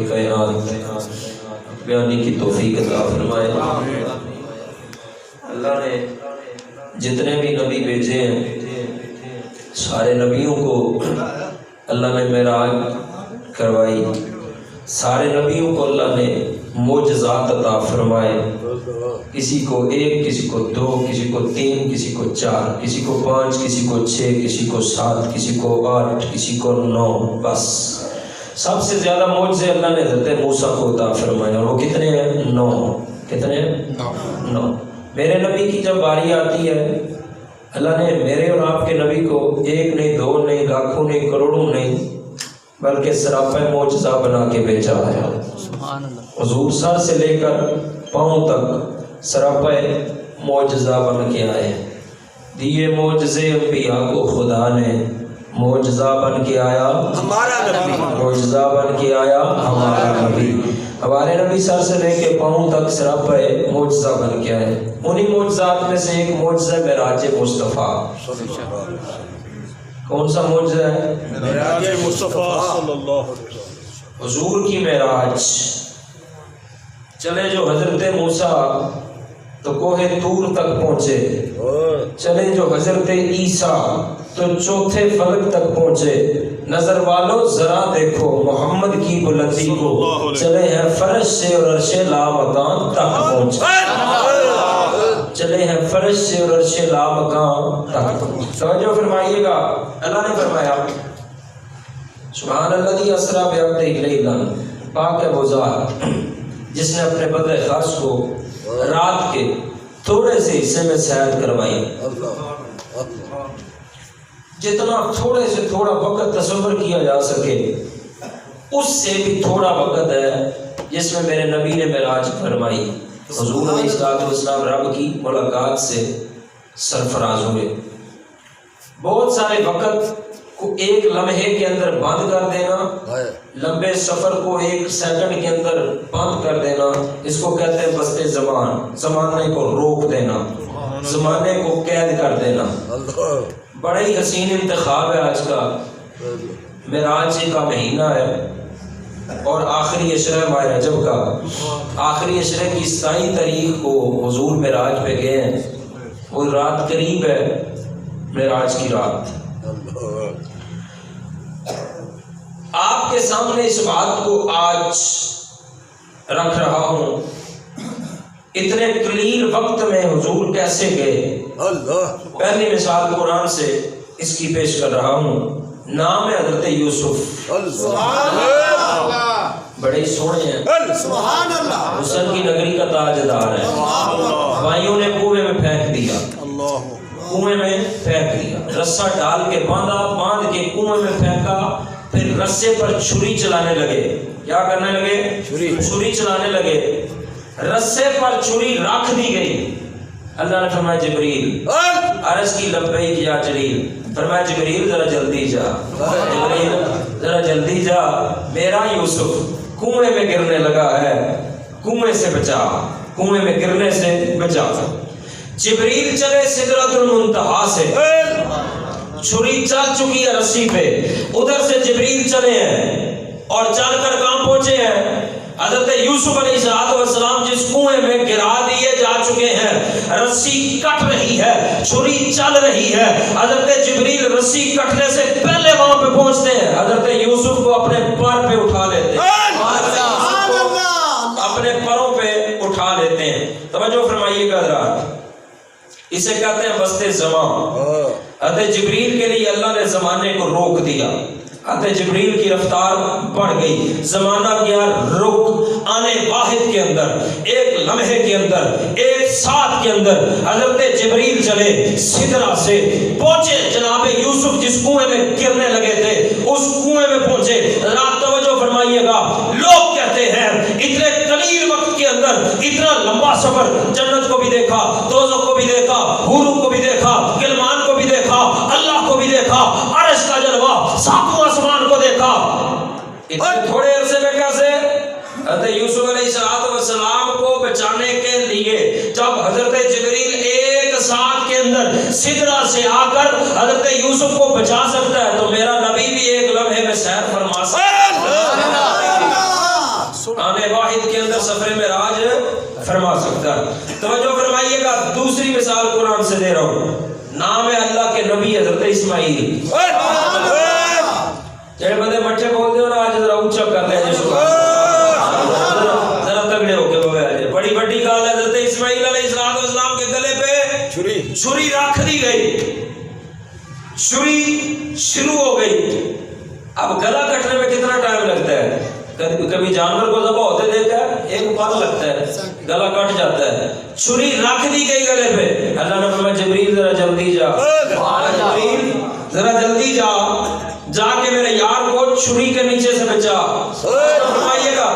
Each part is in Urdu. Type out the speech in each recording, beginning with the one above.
کائنات بیانی کی توفیق عطا فرمائے۔ اللہ نے جتنے بھی نبی بھیجے ہیں سارے نبیوں کو اللہ نے معراج کروائی، سارے نبیوں کو اللہ نے معجزات عطا فرمائے، کسی کو ایک، کسی کو دو، کسی کو تین، کسی کو چار، کسی کو پانچ، کسی کو چھ، کسی کو سات، کسی کو آٹھ، کسی کو 9۔ بس سب سے زیادہ معجزے اللہ نے حضرت موسیٰ کو عطا فرمائے، اور وہ کتنے ہیں؟ 9۔ کتنے ہیں؟ 9۔ میرے نبی کی جب باری آتی ہے اللہ نے میرے اور آپ کے نبی کو ایک نہیں، دو نہیں، لاکھوں نہیں، کروڑوں نہیں، بلکہ سراپا معجزہ بنا کے بھیجا ہے۔ حضور سر سے لے کر پاؤں تک سراپا معجزہ بن کے آئے۔ دیے معجزے انبیاء کو خدا نے، معجزہ بن کے آیا ہمارا نبی، معجزہ بن کے آیا ہمارا نبی۔ ہمارے نبی سر سے لے کے پاؤں تک سراپا معجزہ بن کے آئے۔ انہی معجزات میں سے ایک معجزہ معراج مصطفیٰ۔ کون سا معجزہ ہے؟ معراج مصطفیٰ صلی اللہ علیہ وسلم، حضور کی معراج۔ چلے جو حضرت موسیٰ تو کوہ طور تک پہنچے، چلے جو حضرت عیسیٰ تو چوتھے فلک تک پہنچے۔ نظر والو ذرا دیکھو محمد کی بلندی کو، چلے ہیں فرش سے اور عرش لامکان تک پہنچے، چلے ہیں فرش سے اور عرش لامکان تک۔ توجہ فرمائیے گا، اللہ نے فرمایا سبحان الذی اسریٰ بعبدہ لیلا، پاک ہے وہ ذات جس نے اپنے بندے خاص کو رات کے تھوڑے سے حصے میں سیر کروائی۔ جتنا تھوڑے سے تھوڑا وقت تصور کیا جا سکے اس سے بھی تھوڑا وقت ہے جس میں میرے نبی نے معراج فرمائی۔ حضور علیہ السلام رب کی ملاقات سے سرفراز ہوئے۔ بہت سارے وقت کو ایک لمحے کے اندر بند کر دینا، لمبے سفر کو ایک سیکنڈ کے اندر بند کر دینا، اس کو کہتے ہیں بستے زمان، زمانے کو روک دینا، زمانے کو قید کر دینا۔ بڑا ہی حسین انتخاب ہے آج کا۔ معراج کا مہینہ ہے اور آخری عشرہ ماہ رجب کا، آخری عشرے کی 27 تاریخ کو حضور معراج پہ گئے ہیں۔ وہ رات قریب ہے، معراج کی رات۔ آپ کے سامنے اس بات کو آج رکھ رہا ہوں، اتنے قلیل وقت میں حضور کیسے گئے۔ پہلی مثال قرآن سے اس کی پیش کر رہا ہوں۔ نام ہے حضرت یوسف، بڑے سونے ہیں، حسن کی نگری کا تاجدار ہے۔ بھائیوں نے کنویں میں پھینک دیا، کنویں میں پھینک دیا، رسہ ڈال کے باندھ کے کنویں میں پھینکا، پھر رسے پر چھری چلانے لگے۔ کیا کرنے لگے؟ چھری چلانے لگے۔ رسے پر چھری رکھ دی گئی۔ اللہ نے فرمایا جبریل، عرض کی لبیک یا جلیل، فرمایا جبریل ذرا جلدی جا، جبریل ذرا جلدی جا، میرا یوسف کنویں میں گرنے لگا ہے، کنویں سے بچا، کنویں میں گرنے سے بچا۔ جبریل چلے سدرۃ المنتہا سے، چھری چل چکی ہے رسی پہ، ادھر سے جبریل چلے ہیں اور چل کر کہاں پہنچے ہیں؟ حضرت یوسف علیہ السلام جس کنویں میں گرا دیے جا چکے ہیں، رسی کٹ رہی ہے، چھری چل رہی ہے۔ حضرت جبریل رسی کٹنے سے پہلے وہاں پہ پہنچتے ہیں، حضرت یوسف کو اپنے پر پہ اٹھا لیتے ہیں، اپنے پروں پہ اٹھا لیتے ہیں۔ توجہ فرمائیے گا حضرات، اسے کہتے ہیں بستے زمان۔ حضرت جبریل کے لیے اللہ نے زمانے کو روک دیا، حضرت جبریل کی رفتار بڑھ گئی، زمانہ گیا رک، آنے واحد کے اندر، ایک لمحے کے اندر، ایک ساتھ کے اندر حضرت جبریل چلے سدرہ سے پہنچے جناب یوسف جس کنویں میں گرنے لگے تھے، اس کنویں میں پہنچے۔ رات توجہ فرمائیے گا، لوگ کہتے ہیں اتنے قلیل وقت کے اندر اتنا لمبا سفر، جنت کو بھی دیکھا، دوزخ کو بھی دیکھا، حوروں کو بھی دیکھا، غلمان کو بھی دیکھا، اللہ کو بھی دیکھا، عرش کا جلوہ، ساتواں آسمان کو دیکھا، اتنے تھوڑے عرصے میں کیسے؟ حضرت یوسف علیہ السلام کو بچانے کے لیے جب حضرت جبریل ایک ساتھ کے اندر سدرہ سے آ کر حضرت یوسف کو بچا سکتا ہے تو میرا نبی بھی ایک لمحے میں سیر فرما سکتا ہے۔ واحد کے اندر سفر معراج فرما سکتا ہے. توجہ فرمائیے گا, دوسری مثال قرآن سے دے رہا ہوں. نام ہے اللہ کے نبی حضرت اسماعیل. جڑے بندے مٹھے بولتے ہو نا, آج ذرا اونچا کر لیں جی, ذرا تگڑے ہو کے بولے آج. بڑی بڑی گال ہے. حضرت اسماعیل علیہ السلام کے گلے پہ چھری رکھ دی گئی, چھری شروع ہو گئی. اب گلا کٹنے میں کتنا ٹائم لگتا ہے؟ کبھی جانور کو ذبح ہوتے دیکھا ہے, ایک پل لگتا ہے, گلا کٹ جاتا ہے. چھری رکھ دی گئی گلے پہ. اللہ نے فرمایا جبریل ذرا جلدی جا, جبریل ذرا جلدی جا, جا کے میرے یار کو چھری کے نیچے سے بچا. فرمائیے گا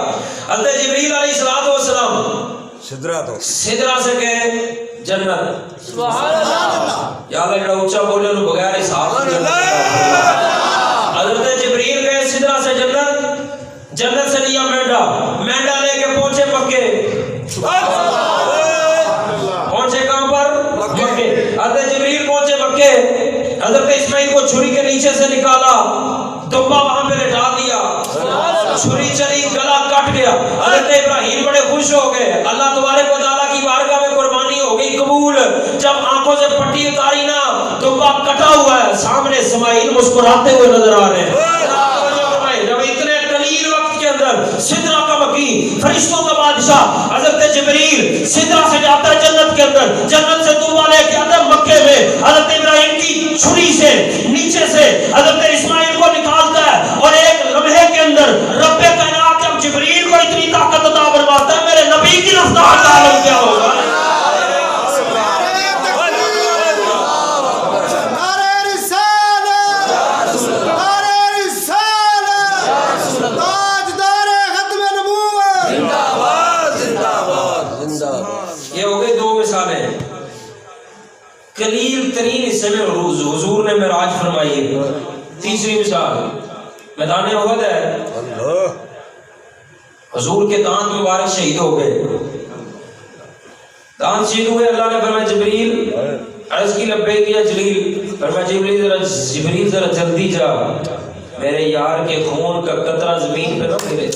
حضرت جبریل علیہ السلام سدرا سے گئے جنت. سبحان اللہ. یا اللہ جڑا اونچا بولے نو بغیر حساب. حضرت جبریل گئے سدرا سے جنت, جنت سے لیا مینڈا, مینڈا لے کے پہنچے مکے. پہنچے کہاں پر؟ مکے. حضرت جبریل پہنچے مکے, حضرت اسماعیل کو چھری کے نیچے سے نکالا, دمبا وہاں پہ لٹا دیا, چھری چلی, گلا کٹ گیا. حضرت ابراہیم بڑے خوش ہو گئے. اللہ تبارک و تعالیٰ کی بارگاہ میں قربانی ہو گئی قبول. جب آنکھوں سے پٹی اتاری نا, دمبا کٹا ہوا ہے, سامنے اسماعیل مسکراتے ہوئے نظر آ رہے ہیں. جب اتنے قلیل وقت کے اندر سدرا کا مکی, فرشتوں کا بادشاہ حضرت جبریل سدرا سے جاتا ہے جنت کے اندر, جنت سے دمبا لے کے آتا ہے مکے میں. حضرت ابراہیم کی چھری سے نیچے سے حضرت اسماعیل کو نکالتا ہے, اور ایک لمحے کے اندر رب کائنات جب جبریل کو اتنی طاقت عطا فرماتا ہے, میرے نبی کی رفتار کا عالم کیا ہوگا. قلیل ترین حصے میں حضور نے معراج فرمائی ہے. تیسری مثال میدان احد ہے. حضور کے دانت مبارک شہید ہو گئے, دانت شہید ہوئے. اللہ نے فرمایا جبریل, عرض کی لبیک یا جلیل. فرمایا جبریل ذرا جلدی جا, میرے یار کے خون کا قطرہ زمین پہ نہ گرے.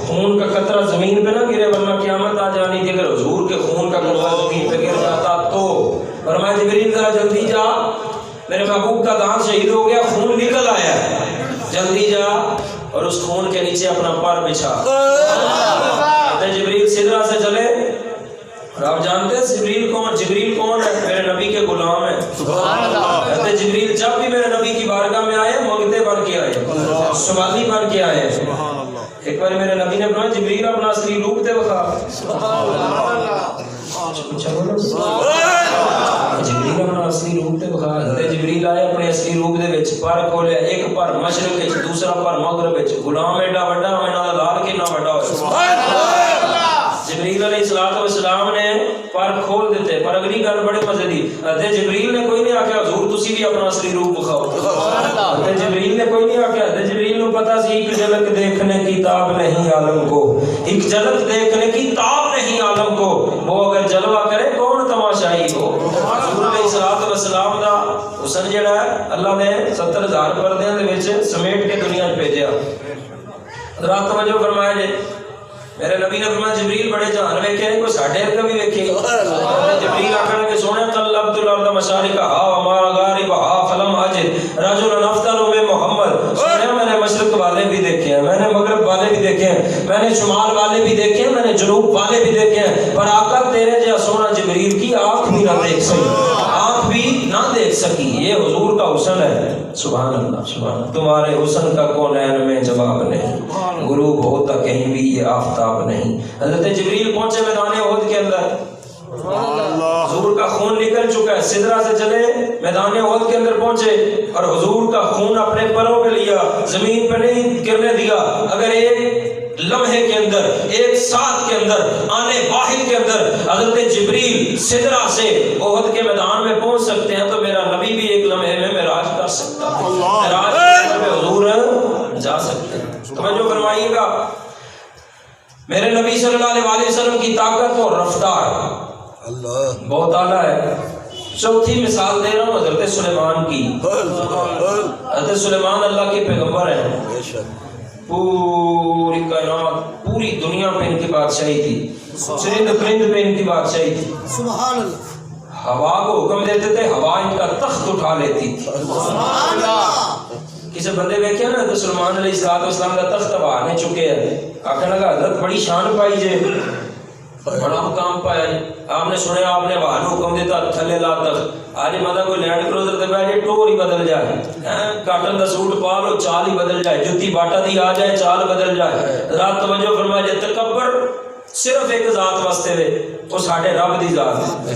خون کا قطرہ زمین پہ نہ گرے, ورنہ قیامت آ جانی تھی اگر حضور کے خون کا قطرہ زمین پہ گر جاتا تو. فرمایا جبریل ذرا جلدی جا, میرے محبوب کا دانت شہید ہو گیا, خون نکل آیا, جلدی جا اور اس خون کے نیچے اپنا پر بچھا. جبریل سدرا سے چلے, اور آپ جانتے ہیں جبریل کون ہے؟ میرے نبی کے غلام ہیں. حضرت جبریل جب بھی میرے نبی کی بارگاہ میں آئے, منگتے بن کے آئے, سوالی بن کے آئے. ایک بار میرے نبی نے فرمایا جبریل اپنا اصلی روپ دے بخا. جبریل اپنا اصلی روپ دے بخا. حضرت جبریل آئے اپنے اصلی روپ دے وچ, پر کھولیا, ایک پر مشرق وچ, دوسرا پر مغرب وچ. غلام ایڈا بڑا, میں نال لال کنا بڑا ہویا. جبریل علیہ السلام نے پر کھول دیتے. پر اگلی گل بڑے مزے دی, حضرت جبریل نے کوئی نہیں آکھیا حضور تسی بھی اپنا اصلی روپ دکھاؤ. حضرت جبریل نے کوئی نہیں آکھیا. حضرت جبریل کو پتہ سی ایک جھلک دیکھنے کی تاب نہیں عالم کو, ایک جھلک دیکھنے کی تاب نہیں عالم کو, وہ اگر جلوہ کرے کون تماشائی ہو. حضور علیہ السلام دا حسن جڑا ہے اللہ نے 70,000 پردیاں دے وچ سمیٹ کے دنیا وچ بھیجیا. حضرات توجہ فرمایا جی, میرے نبی نے فرمایا جبریل بڑے جہان ویکھے ہیں, کوئی ساڈے ارگا بھی ویکھے. جبریل آکھنا کہ سونے قلبت الارض مشارقہا ومغاربہا فلم اجد رجلا افضل من محمد. سونے میں نے مشرق والے بھی دیکھے ہیں, میں نے مغرب والے بھی دیکھے ہیں, میں نے شمال والے بھی دیکھے ہیں, میں نے جنوب والے بھی دیکھے ہیں, پر آقا تیرے جیسا سونا جبریل کی آنکھ بھی نہ دیکھ سکی, آنکھ بھی نہ دیکھ سکی. یہ حضور کا حسن ہے. سبحان اللہ, سبحان اللہ. تمہارے حسن کا کونین میں جواب نہیں, غروب ہوتا کہیں بھی یہ آفتاب نہیں. حضرت جبریل پہنچے میدان احد کے اندر, حضور کا خون نکل چکا ہے. سدرا سے چلے میدان احد کے اندر پہنچے, اور حضور کا خون اپنے پروں پہ لیا, زمین پہ نہیں گرنے دیا. اگر ایک لمحے کے اندر, ایک ساتھ کے اندر, آنے واحد کے اندر حضرت جبریل سدرا سے احد کے میدان میں پہنچ سکتے ہیں, تو میرا نبی بھی ایک لمحے میں معراج کر سکتا ہے, معراج میں حضور جا سکتے ہیں. توجہ فرمائیے گا, میرے نبی صلی اللہ علیہ وسلم کی طاقت اور رفتار بہت اعلیٰ ہے. چوتھی مثال دے رہا ہوں حضرت سلیمان کی. حضرت سلیمان اللہ کے پیغمبر ہیں. پوری کائنات پوری دنیا پہ ان کی بادشاہی تھی، چرند پرند پہ ان کی بادشاہی تھی. سبحان اللہ. ہوا کو حکم دیتے تھے، ہوا ان کا تخت اٹھا لیتی تھی. سبحان اللہ. کسی بندے ویکھیا نا تو سلیمان علیہ السلام کا تخت ہوا نے چکے ہے، آخر لگا حضرت بڑی شان پائی جے، بڑا مقام پایا جی. آپ نے سنیا آپ نے ہوا کو حکم دیتا تھلے لا تخت، آج مطلب کوئی لینڈ کروزر تے بیٹھ جائے ٹور ہی بدل جائے، کاٹن دا سوٹ پا لو چال ہی بدل جائے، جتی باٹا دی آ جائے چال بدل جائے. رات توجہ فرمایا جے تکبر صرف ایک ذات واسطے وے، وہ ساڈے رب دی ذات ہے.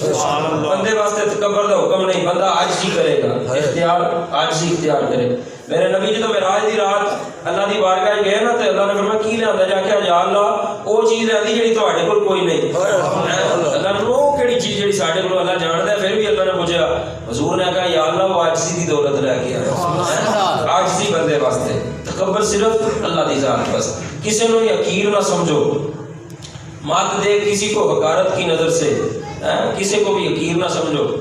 بندے واسطے تکبر دا حکم نہیں، بندہ عاجزی کرے گا، اختیار عاجزی اختیار کرے. میرے نبی جی تو معراج دی رات اللہ دی بارگاہ گئے نا تے اللہ نے فرمایا کی لیندا جا کے یا اللہ او چیز لینی جڑی تواڈے کول کوئی نہیں. اللہ نے او کیڑی چیز جڑی ساڈے کول اللہ جاندا ہے، پھر بھی اللہ نے پوچھا، حضور نے کہا یا اللہ وہ عاجزی دی دولت لے کے آیا. عاجزی بندے واسطے، تکبر صرف اللہ دی ذات بس. کسی نو حقیر نہ سمجھو، مات دے کسی کو حقارت کی نظر سے، کسی کو بھی حقیر نہ سمجھو.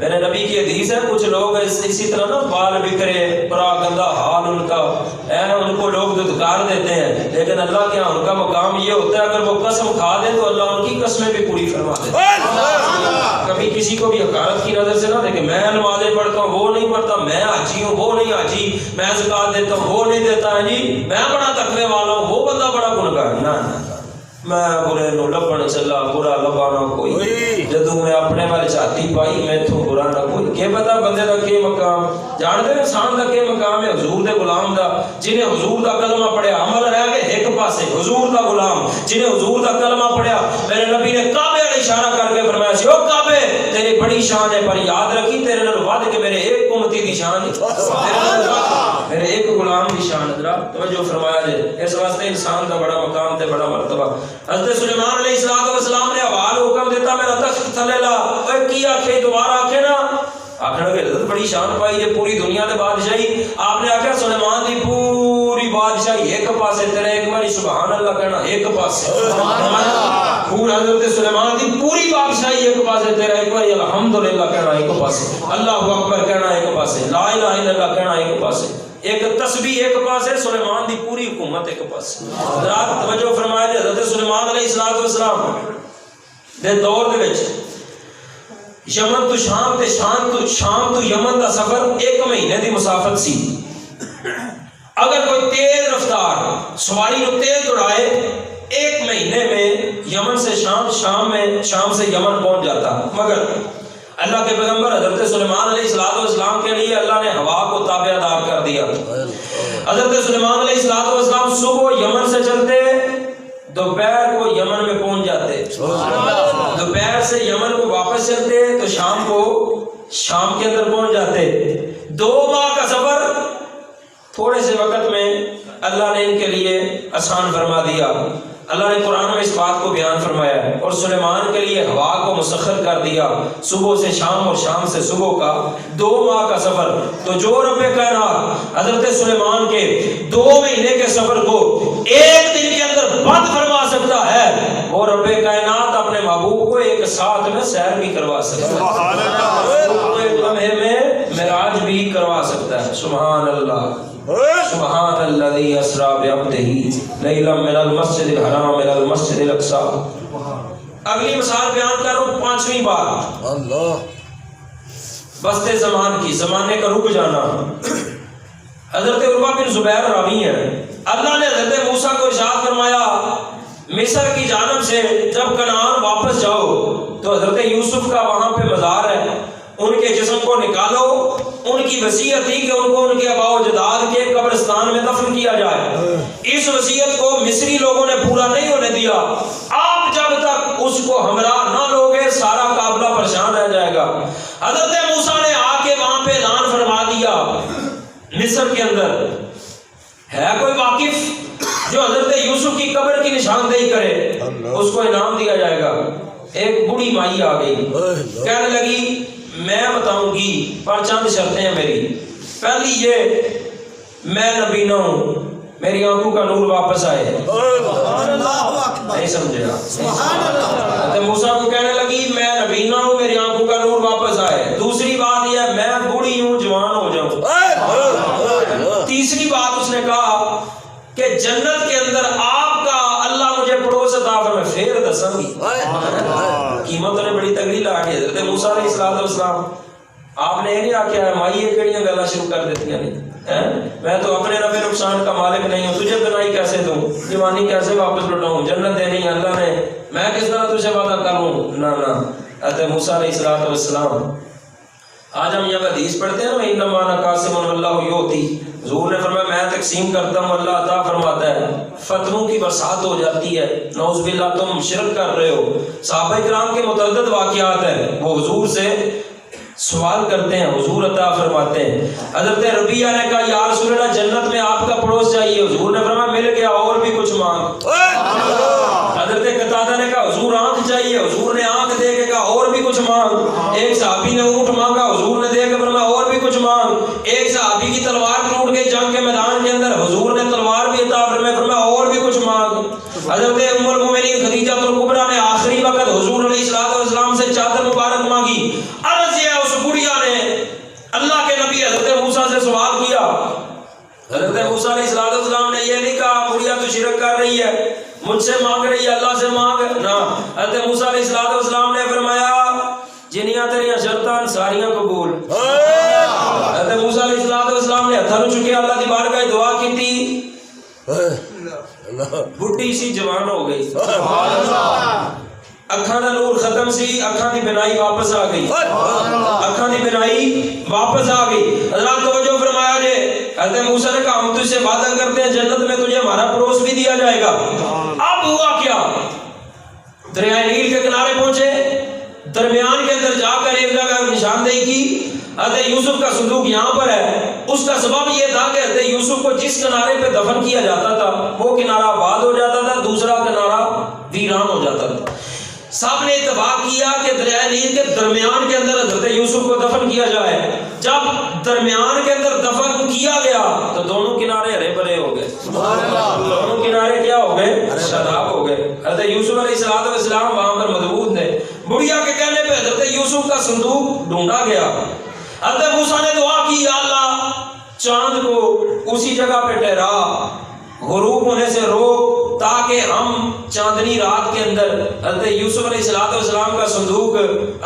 میرے نبی کی حدیث ہے کچھ لوگ اسی طرح نا بال بکھرے بڑا گندا حال ان کا، ان کو لوگ دھتکار دیتے ہیں، لیکن اللہ کے ہاں ان کا مقام یہ ہوتا ہے اگر وہ قسم کھا دے تو اللہ ان کی قسمیں بھی پوری فرما دیتا ہے. کبھی کسی کو بھی حقارت کی نظر سے نہ دیکھے، میں نمازیں پڑھتا ہوں وہ نہیں پڑھتا، میں حاجی ہوں وہ نہیں حاجی، میں زکات دیتا ہوں وہ نہیں دیتا ہے جی، میں بڑا تقوی والا ہوں وہ بندہ بڑا گنہگار. نہ میں برے نو لبن چلا برا لبانا کوئی، جدو میں اپنے والے چھاتی پائی میں تو برا نہ کوئی. کہ پتا بندے دا کی مقام جانتے ہیں، انسان دا کی مقام ہے حضور دے غلام دا. جنہیں حضور دا کلمہ پڑھیا عمل رہ گئے ایک پاسے، حضور دا غلام جنہیں حضور دا کلمہ پڑھیا. میرے نبی نے کعبے والے اشارہ کر کے فرمایا سی، او کعبے تیری بڑی شان ہے پر یاد رکھی تیرے نال ود کے میرے ایک امتی دی شان ہے، میرے ایک غلام کی شان. حضرات توجہ فرمایا جائے، اس واسطے انسان کا بڑا مقام تے بڑا مرتبہ. حضرت سلیمان علیہ السلام نے حوال حکم دیتا میرا تخت تھلے لا. اے کی آکھے دوبارہ آکھے نا، آخر کہ حضرت بڑی شان پائی ہے پوری دنیا دے بادشاہی. آپ نے آکھا سلیمان دی پوری بادشاہی ایک پاسے تیرے، ایک باری سبحان اللہ کہنا ایک پاسے. پورا حضرت سلیمان دی پوری بادشاہی ایک پاسے تیرے، ایک باری الحمدللہ کہنا ایک پاسے، اللہ اکبر کہنا ایک پاسے، لا الہ الا اللہ کہنا ایک پاسے، ایک تسبیح ایک پاسے، سلیمان دی پوری حکومت ایک پاسے. حضرات توجہ فرمائے جے حضرت سلیمان علیہ السلام دے دور دے وچ یمن تو شام تے شام تو یمن دا سفر 1 مہینے دی مسافت سی. اگر کوئی تیز رفتار سواری نو تیز دوڑائے 1 مہینے میں یمن سے شام سے یمن پہنچ جاتا. مگر اللہ کے پیغمبر حضرت سلیمان علیہ السلام کے لیے اللہ نے ہوا کو تابع دار کر دیا. حضرت سلیمان علیہ السلام صبح یمن سے چلتے، دوپہر کو یمن میں پہنچ جاتے، دوپہر سے یمن کو واپس چلتے تو شام کو شام کے اندر پہنچ جاتے. 2 ماہ کا سفر تھوڑے سے وقت میں اللہ نے ان کے لیے آسان فرما دیا. اللہ نے قرآن میں اس بات کو بیان فرمایا ہے، اور سلیمان کے لیے ہوا کو مسخر کر دیا صبح سے شام اور شام سے صبح کا 2 ماہ کا سفر. تو جو رب کائنات حضرت سلیمان کے 2 مہینے کے سفر کو 1 دن کے اندر بند فرما سکتا ہے، وہ رب کائنات اپنے محبوب کو 1 ساتھ میں سیر بھی کروا سکتا ہے، 1 لمحے میں معراج بھی کروا سکتا ہے. سبحان اللہ، سبحان الذی اسری بعبدہ لیلا من المسجد الحرام الى المسجد الاقصی. اگلی مثال بیان کر رہا ہوں 5ویں بات اللہ بستے زمان کی، زمانے کا رک جانا. حضرت عروہ بن زبیر راوی ہیں، اللہ نے حضرت موسیٰ کو ارشاد فرمایا مصر کی جانب سے جب کنعان واپس جاؤ تو حضرت یوسف کا وہاں پہ مزار ہے، ان کے جسم کو نکالو. ان کی وصیت تھی کہ ان کو ان کے آباء و اجداد کے قبرستان میں دفن کیا جائے. اس وصیت کو مصری لوگوں نے پورا نہیں ہونے دیا. آپ جب تک اس کو ہمراہ نہ لوگے سارا قافلہ پریشان رہ جائے گا. حضرت موسیٰ نے آ کے وہاں پہ اعلان فرما دیا مصر کے اندر ہے کوئی واقف جو حضرت یوسف کی قبر کی نشاندہی کرے اس کو انعام دیا جائے گا. ایک بڑی مائی آ گئی، کہنے لگی میں بتاؤں گی پر چند شرطیں ہیں میری. پہلی یہ میں نبی نہ ہوں، میری آنکھوں کا نور واپس آئے. نہیں سمجھے آپ؟ موسیٰ کو کہنے لگی میں نبی نہ ہوں، میری آنکھوں کا نور واپس آئے. دوسری بات یہ میں بوڑھی ہوں جوان ہو جاؤں. تیسری بات اس نے کہا کہ جنت اندر آپ کا اللہ مجھے پڑوس عطا فرمائے پھر دساں گی. قیمت نے بڑی تگڑی لا کے حضرت موسیٰ علیہ السلام آپ نے یہ نہیں آخیا ہے مائی یہ کہڑیاں گلاں شروع کر دیتی نہیں، میں تو اپنے نفع نقصان کا مالک نہیں ہوں، تجھے بنائی کیسے دوں، جوانی کیسے واپس لوٹاؤں، جنت دینی ہے اللہ نے، میں کس طرح تجھے وعدہ کروں. نہ حضرت موسیٰ علیہ السلام آج ہم یہ حدیث پڑھتے ہیں نا انما انا قاسم واللہ یؤتی، حضور نے فرمایا میں تقسیم کرتا ہوں اللہ عطا فرماتا ہے. فتنوں کی برسات ہو جاتی ہے، نعوذ باللہ تم شرک کر رہے ہو. صحابہ کرام کے متعدد واقعات ہیں، وہ حضور سے سوال کرتے ہیں، حضور عطا فرماتے ہیں. حضرت ربیعہ نے کہا یا رسول اللہ جنت میں آپ کا پڑوس چاہیے، حضور نے فرمایا مل گیا اور بھی کچھ مانگ. حضرت قتادہ نے کہا حضور آنکھ چاہیے، حضور نے آنکھ دے کے کہا اور بھی کچھ مانگ. ایک صحابی نے اونٹ مانگا، حضور نے دے کے فرمایا اور بھی کچھ مانگ. ایک صحابی کی تلوار ٹوٹ گئی جنگ کے میدان کے اندر، حضور نے تلوار بھی عطا فرمایا اور بھی کچھ مانگ. حضرت ام المؤمنین خدیجہ الکبریٰ نے آخری وقت حضور علیہ السلام سے چادر مبارک مانگی. عرض یہ اس بڑھیا نے اللہ کے نبی حضرت موسیٰ سے سوال کیا. حضرت موسیٰ علیہ السلام نے یہ نہیں کہا بڑھیا تو شرک کر رہی ہے مجھ سے مانگ رہی ہے اللہ سے مانگ نہ. حضرت موسیٰ علیہ السلام نے فرمایا جنیاں تیریاں شرطاں ساریاں قبول. حضرت موسیٰ علیہ السلام نے ہتھاں نوں چکیا اللہ دی بارگاہ دعا کیتی، بڈھی سی جوان ہو گئی، اکھاں دا نور ختم سی، اکھاں دی بینائی واپس آ گئی، اکھاں دی بینائی واپس آ گئی. حضرات توجہ فرمایا جے. حضرت موسیٰ نے کہا ہم تجھ سے وعدہ کرتے ہیں جنت میں تجھے ہمارا پڑوس بھی دیا جائے گا. اب ہوا کیا، دریائے نیل کے کنارے پہنچے، درمیان کے اندر جا کر ایک جگہ نشاندہی کی حضرت یوسف کا صندوق یہاں پر ہے. اس کا سبب یہ تھا کہ حضرت یوسف کو جس کنارے پہ دفن کیا جاتا تھا وہ کنارہ آباد ہو جاتا تھا، دوسرا کنارہ ویران ہو جاتا تھا. سب نے اتفاق کیا کہ دریائے نیل کے درمیان کے اندر حضرت یوسف کو دفن کیا جائے. جب درمیان کے اندر دفن کیا گیا تو دونوں کنارے ہرے بھرے ہو گئے، دونوں کنارے کیا ہو گئے، شاداب ہو گئے. حضرت یوسف علیہ السلام وہاں پر مدفون تھے. بڑھیا کے کہنے پہ حضرت یوسف کا صندوق ڈھونڈا گیا. حضرت موسیٰ نے دعا کی یا اللہ چاند کو اسی جگہ پہ ٹھہرا، غروب ہونے سے روک تاکہ ہم چاندنی رات کے اندر حضرت یوسف علیہ السلام کا صندوق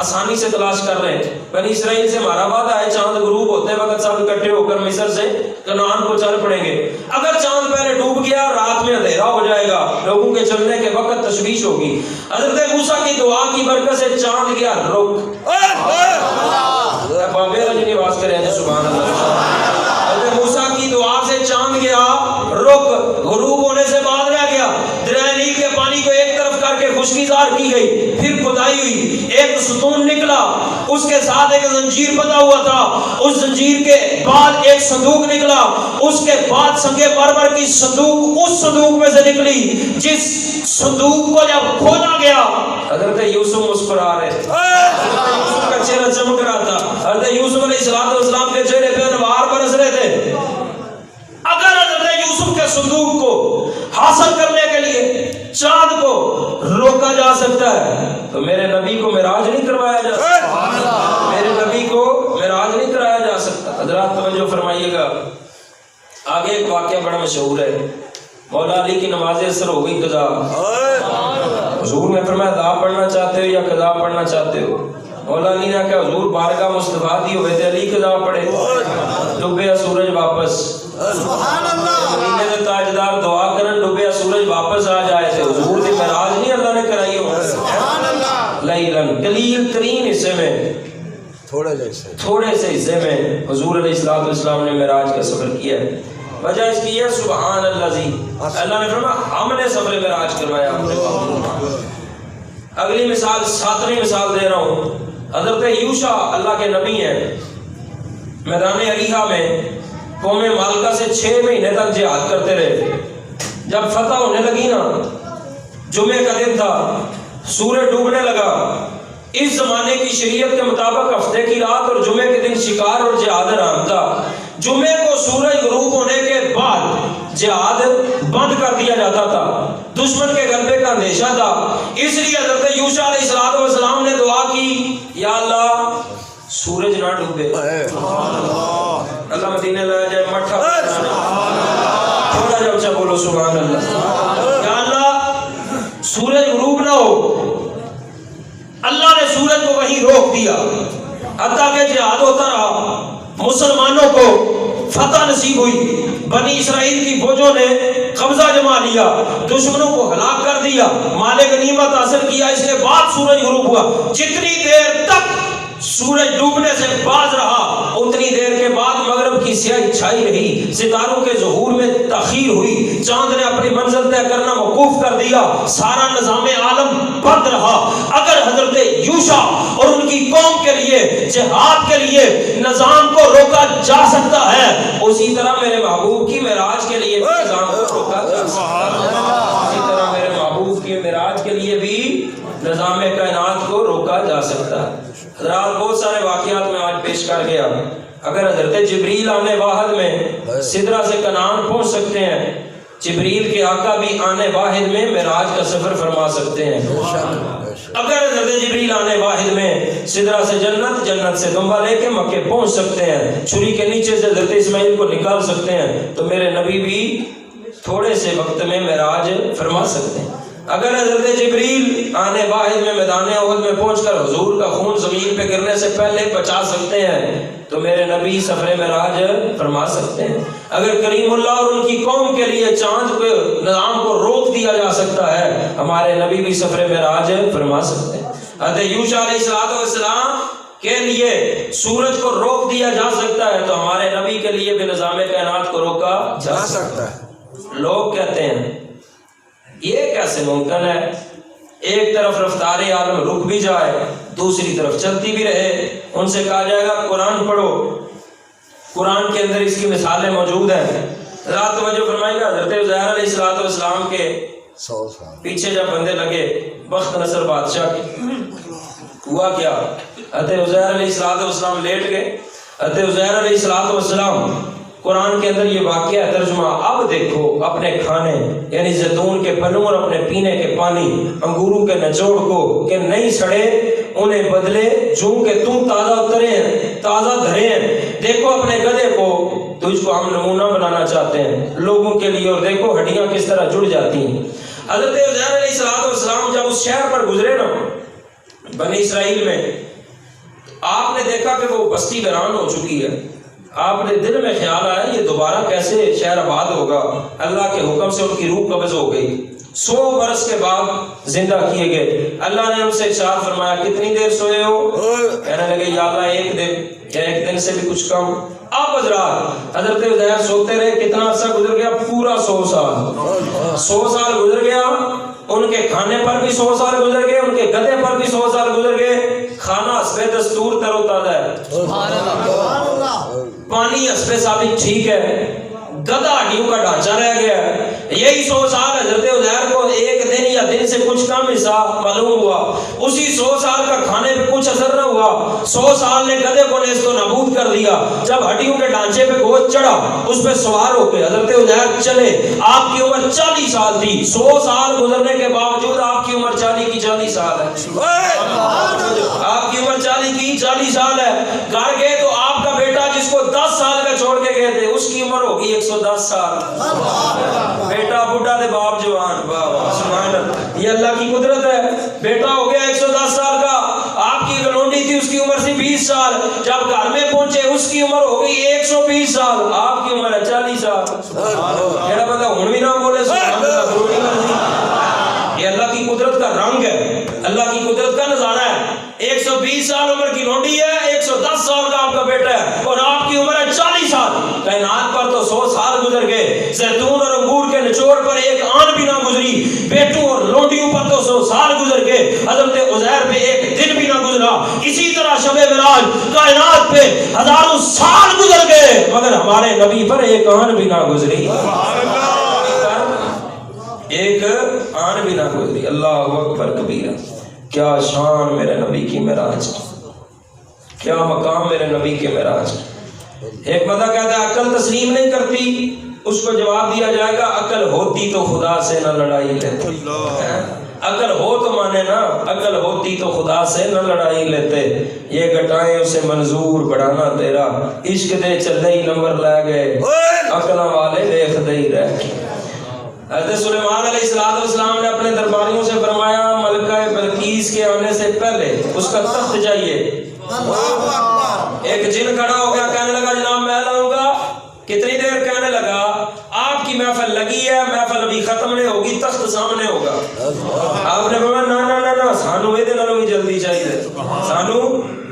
آسانی سے تلاش کر رہے ہیں. بنی اسرائیل سے ہمارا وعدہ ہے چاند غروب ہوتے وقت سب اکٹھے ہو کر مصر سے کنعان کو چل پڑیں گے. اگر چاند پہلے ڈوب گیا رات میں اندھیرا ہو جائے گا، لوگوں کے چلنے کے وقت تشویش ہوگی. حضرت موسیٰ کی دعا کی برکت سے چاند گیا رک. بابے رجنی آواز کریں جی سبحان اللہ. حضرت موسیٰ کی دعا سے چاند گیا رک، غروب ہونے سے بعد رہ گیا. دریائے نیل کے پانی کو ایک طرف کر کے خشکیزار کی گئی، پھر کھدائی ہوئی، ایک ستون نکلا، اس کے ساتھ ایک زنجیر بندھا ہوا تھا، اس زنجیر کے بعد ایک صندوق نکلا، اس کے بعد سنگ مرمر کی صندوق اس صندوق میں سے نکلی جس صندوق کو جب کھولا گیا حضرت یوسف مسکرا رہے تھے، حضرت یوسف کا چہرہ چمک رہا تھا، حضرت یوسف علیہ السلام کے چہرے پہ انوار برس رہے تھے. اگر حضرت یوسف کے صندوق کو حاصل کرنے کے لیے چاند کو روکا جا سکتا ہے تو میرے نبی کو معراج نہیں کروایا جا سکتا، میرے نبی کو معراج نہیں کرایا جا سکتا. حضرات توجہ فرمائیے گا. آگے ایک واقعہ بڑا مشہور ہے. مولا علی کی نماز اثر ہو گئی قضا. حضور نے فرمایا دعا پڑھنا چاہتے ہو یا قضا پڑھنا چاہتے ہو؟ مولا علی نے کہا حضور بارگاہ مصطفیٰ دی ہوئے تھے علی قضا پڑھے. ڈوبیا سورج واپس، سبحان اللہ، مدینے دے تاجدار دعا کرن ڈوبیا سورج واپس آ جائے تھے. حضور دی معراج نہیں اللہ نے کرائی ہو. سبحان اللہ. لیلن قلیل ترین حصے میں، تھوڑے سے حصے میں حضور علیہ السلام نے معراج کا سفر کیا ہے. وجہ اس کی ہے سبحان اللہ جی، اللہ نے فرمایا ہم نے سفر معراج کروایا اپنے پاک. اگلی مثال، ساتویں مثال دے رہا ہوں. حضرت یوشع اللہ کے نبی ہیں، میدان عریحہ میں قوم مالکہ سے 6 مہینے تک جہاد کرتے رہے. جب فتح ہونے لگی نا، جمعے کا دن تھا، سورج ڈوبنے لگا. اس زمانے کی شریعت کے مطابق ہفتے کی رات اور جمعے کے دن شکار اور جہاد حرام تھا. جمعے کو سورج غروب ہونے کے بعد جہاد بند کر دیا جاتا تھا، دشمن کے غلبے کا اندیشہ تھا. اس لیے حضرت یوشع علیہ السلام نے دعا کی یا اللہ سورج نہ ڈوبے. اللہ مدینے لایا جائے مٹھا تھوڑا جا اونچا بولو سبحان اللہ. سورج غروب نہ ہو، اللہ نے سورج کو وہیں روک دیا، حتیٰ کہ جہاد ہوتا رہا، مسلمانوں کو فتح نصیب ہوئی، بنی اسرائیل کی فوجوں نے قبضہ جما لیا، دشمنوں کو ہلاک کر دیا، مال غنیمت حاصل کیا، اس کے بعد سورج غروب ہوا۔ جتنی دیر تک سورج ڈوبنے سے باز رہا، اتنی دیر کے بعد مغرب کی سیاہی چھائی رہی، ستاروں کے ظہور میں تاخیر ہوئی، چاند نے اپنی منزل طے کرنا موقوف کر دیا، سارا نظام عالم بند رہا۔ اگر حضرت یوشع اور ان کی قوم کے لیے، جہاد کے لیے نظام کو روکا جا سکتا ہے، اسی طرح میرے محبوب کی معراج کے لیے بھی نظام کو روکا جا سکتا ہے، اسی طرح میرے محبوب کی معراج کے لیے بھی نظام کائنات کو روکا جا سکتا ہے۔ حضرات بہت سارے واقعات میں آج پیش کر گیا۔ اگر حضرت جبریل آنے واحد میں سدرہ سے کنعان پہنچ سکتے ہیں، جبریل کے آقا بھی آنے واحد میں معراج کا سفر فرما سکتے ہیں۔ اگر حضرت جبریل آنے واحد میں سدرہ سے جنت، جنت سے دمبا لے کے مکے پہنچ سکتے ہیں، چھری کے نیچے سے حضرت اسماعیل کو نکال سکتے ہیں، تو میرے نبی بھی تھوڑے سے وقت میں معراج فرما سکتے ہیں۔ اگر حضرت جبریل آنے واحد میں میدان احد میں پہنچ کر حضور کا خون زمین پہ گرنے سے پہلے بچا سکتے ہیں، تو میرے نبی سفر معراج فرما سکتے ہیں۔ اگر کریم اللہ اور ان کی قوم کے لیے چاند کے نظام کو روک دیا جا سکتا ہے، ہمارے نبی بھی سفر معراج فرما سکتے ہیں۔ حضرت یوشع علیہ السلام کے لیے سورج کو روک دیا جا سکتا ہے، تو ہمارے نبی کے لیے بھی نظام کائنات کو روکا جا سکتا ہے۔ لوگ کہتے ہیں یہ کیسے ممکن ہے؟ ایک طرف رفتار عالم رک بھی جائے، دوسری طرف چلتی بھی رہے۔ ان سے کہا جائے گا قرآن پڑھو، قرآن کے اندر اس کی مثالیں موجود ہیں۔ رات توجہ فرمائے گا، حضرت عزیر علیہ السلام کے پیچھے جب بندے لگے بخت نصر بادشاہ کے، ہوا کیا؟ حضرت عزیر علیہ السلام لیٹ گئے۔ حضرت عزیر علیہ السلام، قرآن کے اندر یہ واقعہ ہے ترجمہ، اب دیکھو اپنے کھانے یعنی زیتون کے پھلوں اور اپنے پینے کے پانی، انگوروں کے نچوڑ کو کہ نہیں سڑے انہیں بدلے جوں کہ تم تازہ اترے ہیں، تازہ دھرے ہیں۔ دیکھو اپنے گدھے کو، تجھ کو ہم نمونہ بنانا چاہتے ہیں لوگوں کے لیے، اور دیکھو ہڈیاں کس طرح جڑ جاتی ہیں۔ حضرت عزیر علیہ السلام جب اس شہر پر گزرے نا بنی اسرائیل میں، آپ نے دیکھا کہ وہ بستی ویران ہو چکی ہے۔ آپ نے دل میں خیال آیا یہ دوبارہ کیسے شہر آباد ہوگا؟ اللہ کے حکم سے ان کی روح قبض ہو گئی، 100 برس کے بعد زندہ کیے گئے۔ اللہ نے ان سے ارشاد فرمایا کتنی دیر سوئے ہو؟ کہنے لگے یا اللہ ایک دن یا ایک دن سے بھی کچھ کم۔ اب حضرات حضرت عزیر سوتے رہے، کتنا عرصہ گزر گیا؟ پورا 100 سال۔ 100 سال گزر گیا، ان کے کھانے پر بھی 100 سال گزر گئے، ان کے گدھے پر بھی 100 سال گزر گئے۔ کھانا حسب دستور تر و تازہ ہے، پانی حسب ثابت ٹھیک ہے، گدھا ہڈیوں کا ڈھانچہ رہ گیا ہے۔ یہی 100 سال حضرت عزیر کو ایک دن یا دن سے کچھ کم حصہ معلوم ہوا، اسی 100 سال کا کھانے پہ کچھ اثر نہ ہوا۔ 100 سال نے گدھے کو نیست و نابود کر دیا۔ جب ہڈیوں کے ڈھانچے پہ گوشت چڑھا، اس پہ سوار ہو کے حضرت عزیر چلے۔ آپ کی عمر 40 سال تھی، 100 سال گزرنے کے باوجود آپ کی عمر 40 کی 40 سال ہے۔ آپ کی عمر 40 کی 40 سال ہے۔ گھر گئے تو آپ کا بیٹا جس کو 10 سال کا چھوڑ کے گئے تھے، اس کی عمر ہوگی 110 سال۔ بیٹا بوڑھا دے باپ جوان، سبحان اللہ، یہ اللہ کی قدرت ہے۔ بیٹا ہو گیا 110 سال کا، آپ کی گلونڈی تھی اس کی عمر سی 20 سال، جب گھر میں پہنچے اس کی عمر ہو گئی 120 سال، آپ کی عمر ہے 40 سال۔ جڑا بندہ ہن بھی نہ بولے سبحان اللہ، ضرور نہیں کرتی۔ یہ اللہ کی قدرت کا رنگ ہے، اللہ کی قدرت کا نظارہ ہے۔ 120 سال عمر کی لونڈی ہے، 110 سال کا آپ کا بیٹا ہے، اور آپ کی عمر ہے 40 سال۔ کائنات پر تو 100 سال گزر گئے، زیتون اور انگور کے نچوڑ پر ایک آن بھی نہ گزری، بیٹوں اور لونڈیوں پر تو 100 سال گزر گئے، حضرت عزیر پہ ایک دن بھی نہ گزرا۔ اسی طرح شب معراج کائنات پہ ہزاروں سال گزر گئے، مگر ہمارے نبی پر ایک آن بھی نہ گزری، ایک آن بھی نہ گزری۔ اللہ اکبر کبیرہ، کیا شان میرے نبی کی معراج کی، کیا مقام میرے نبی کے معراج کی۔ ایک بندہ کہتا ہے عقل تسلیم نہیں کرتی، اس کو جواب دیا جائے گا عقل ہوتی تو خدا سے نہ لڑائی لیتے۔ عقل ہو تو مانے نا، عقل ہوتی تو خدا سے نہ لڑائی لیتے۔ یہ گٹائیں اسے منظور بڑھانا تیرا، عشق دے چلے ہی نمبر لے گئے، عقلاں والے دیکھ دے ہی رہ گئے۔ حضرت سلیمان علیہ السلام نے اپنے درباریوں سے فرمایا ملکہ بلقیس کے آنے سے پہلے اس کا تخت چاہیے. ایک جن کھڑا ہو گیا کہنے لگا جناب میں لاؤں گا. کتنی دیر کہنے لگا آپ کی محفل لگی ہے, محفل ابھی ختم نہیں ہوگی, تخت سامنے ہوگا. آپ نے فرمایا نا نا نا نا سانو یہ نالوں بھی جلدی چاہیے, سانو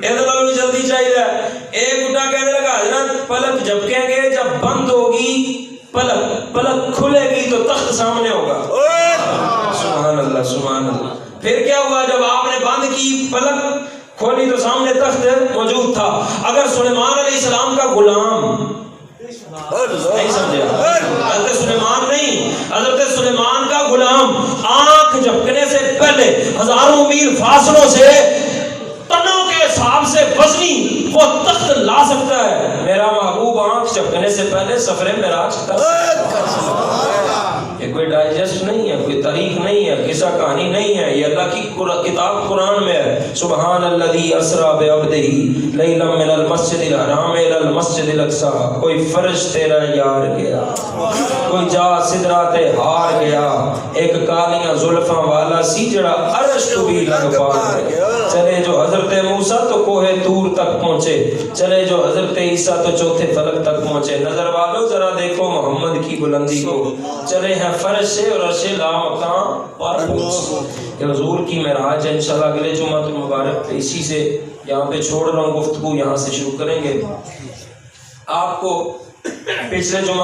یہ نالوں بھی جلدی چاہیے. ایک بڈھا کہنے لگا حضرت پلک جھپکیں گے, جب بند ہوگی پلک کھلے گی تو تخت سامنے ہوگا. سبحان اللہ سبحان اللہ. پھر کیا ہوا جب آپ نے بند کی پلک کھولی تو سامنے تخت موجود تھا. اگر سلیمان علیہ السلام کا غلام نہیں سمجھا, حضرت سلیمان نہیں, حضرت سلیمان کا غلام آنکھ جھپکنے سے پہلے ہزاروں میل فاصلوں سے تنوں کے حساب سے وزنی وہ تخت لا سکتا ہے. میرا محبوب آنکھ جھپکنے سے پہلے سفر معراج کر سکتا ہے. یہ کوئی ڈائجسٹ نہیں ہے, کوئی تاریخ نہیں ہے, قصہ کہانی نہیں ہے, یہ اللہ کی کتاب قرآن میں ہے. سبحان الذی اسریٰ بعبدہ لیلا من المسجد الحرام الی المسجد الاقصی. کوئی فرش تیرا یار گیا, کوئی جا سدرات ہار گیا, ایک کالیاں زلفاں والا سی جڑا عرش تو بھی لگ پا گیا. چلے جو حضرت موسیٰ تو کوہ طور تک پہنچے, چلے جو حضرت عیسیٰ تو چوتھے فلک تک پہنچے. نظر والو ذرا دیکھو محمد کی بلندی کو, چلے ہیں فرش سے اور عرش لامکان پر پہنچ. یہ حضور کی معراج ہے. انشاءاللہ اگلے جمعہ المبارک اسی سے یہاں پہ چھوڑ رہا ہوں, گفتگو یہاں سے شروع کریں گے. آپ کو پچھلے جمعہ